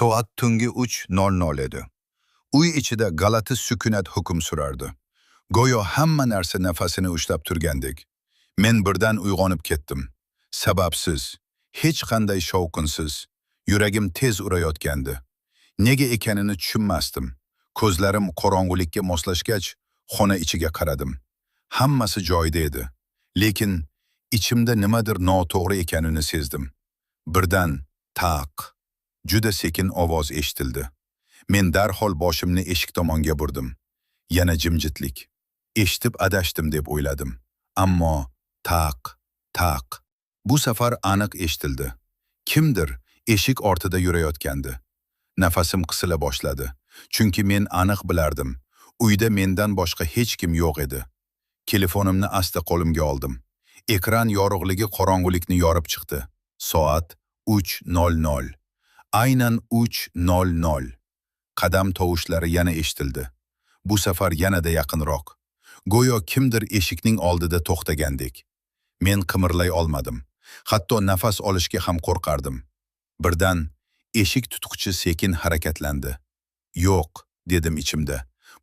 Soat tungi 3:00 edi. Uy ichida g'alati sukunat hukm surardi. Go'yo hamma narsa nafasini ushlab turgandek. Men birdan uyg'onib ketdim. Sababsiz, hech qanday shovqinsiz, yuragim tez urayotgandi. Nega ekanini tushunmasdim. Ko'zlarim qorong'ulikka moslashgach, xona ichiga qaradim. Hammasi joyida edi. Lekin ichimda nimadir noto'g'ri ekanini sezdim. Birdan taq, juda sekin ovoz eshitildi. Men darhol boshimni eshik tomonga burdim. Yana jimjitlik. Eshitib adashdim deb o'yladim. Ammo taq, taq. Bu safar aniq eshitildi. Kimdir eshik ortida yurayotgandi. Nafasim qisila boshladi. Chunki men aniq bilardim. Uyda mendan boshqa hech kim yo'q edi. Telefonimni asta qo'limga oldim. Ekran yorug'ligi qorong'ulikni yorib chiqdi. Soat 3:00. Aynan 3:00. Qadam tovushlari yana eshitildi. Bu safar yanada yaqinroq. Go'yo kimdir eshikning oldida to'xtagandek. Men qimirlay olmadim. Hatto nafas olishga ham qo'rqardim. Birdan eshik tutqichi sekin harakatlandi. "Yo'q", dedim ichimda.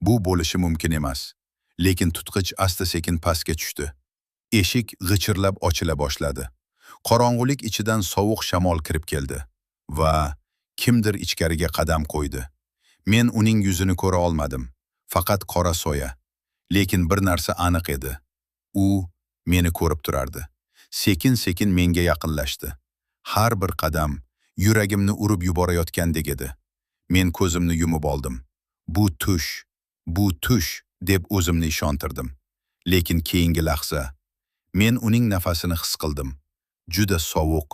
Bu bo'lishi mumkin emas. Lekin tutqich asta-sekin pastga tushdi. Eshik g'ichirlab ochila boshladi. Qorong'ulik ichidan sovuq shamol kirib keldi va kimdir ichkariga qadam qo'ydi. Men uning yuzini ko'ra olmadim. Faqat qora soya. Lekin bir narsa aniq edi. U meni ko'rib turardi. Sekin-sekin menga yaqinlashdi. Har bir qadam yuragimni urib yuborayotgandek edi. Men ko'zimni yumib oldim. Bu tush deb o'zimni ishontirdim. Lekin keyingi lahza men uning nafasini his qildim. Juda sovuq,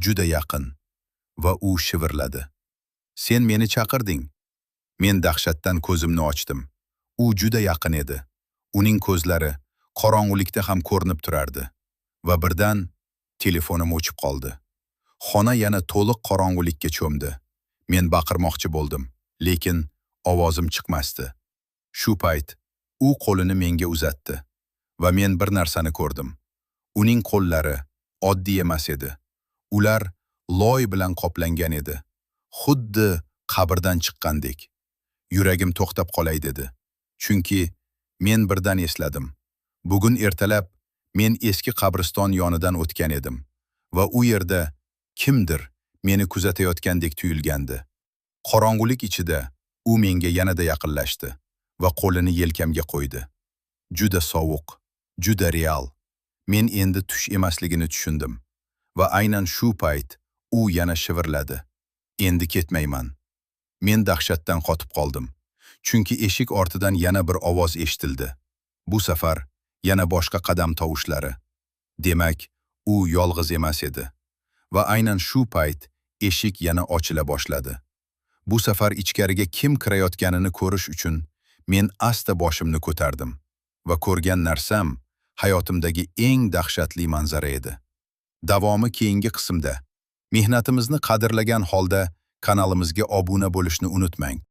juda yaqin va u shivirladi. "Sen meni chaqirding." Men dahshatdan ko'zimni ochdim. U juda yaqin edi. Uning ko'zlari qorong'ulikda ham ko'rinib turardi. Va birdan telefonim o'chib qoldi. Xona yana to'liq qorong'ulikka cho'mdi. Men baqirmoqchi bo'ldim, lekin ovozim chiqmasdi. Shu payt u qo'lini menga uzatdi va men bir narsani ko'rdim. Uning qo'llari oddiy emas edi. Ular loy bilan qoplangan edi. Xuddi qabrdan chiqqandek. Yuragim to'xtab qolay dedi. Chunki men birdan esladim. Bugun ertalab men eski qabriston yonidan o'tgan edim va u yerda kimdir meni kuzatayotgandek tuyulgandi. Qorong'ulik ichida u menga yanada yaqinlashdi va qo'lini yelkamga qo'ydi. Juda sovuq, juda real. Men endi tush emasligini tushundim va aynan shu payt u yana shivirladi. "Endi ketmayman." Men dahshatdan qotib qoldim. Chunki eshik ortidan yana bir ovoz eshitildi. Bu safar yana boshqa qadam tovushlari. Demak, u yolg'iz emas edi. Va aynan shu payt eshik yana ochila boshladi. Bu safar ichkariga kim kirayotganini ko'rish uchun men asta boshimni ko'tardim va ko'rgan narsam hayotimdagi eng dahshatli manzara edi. Davomi keyingi qismda. Mehnatimizni qadrlagan holda kanalimizga obuna bo'lishni unutmang.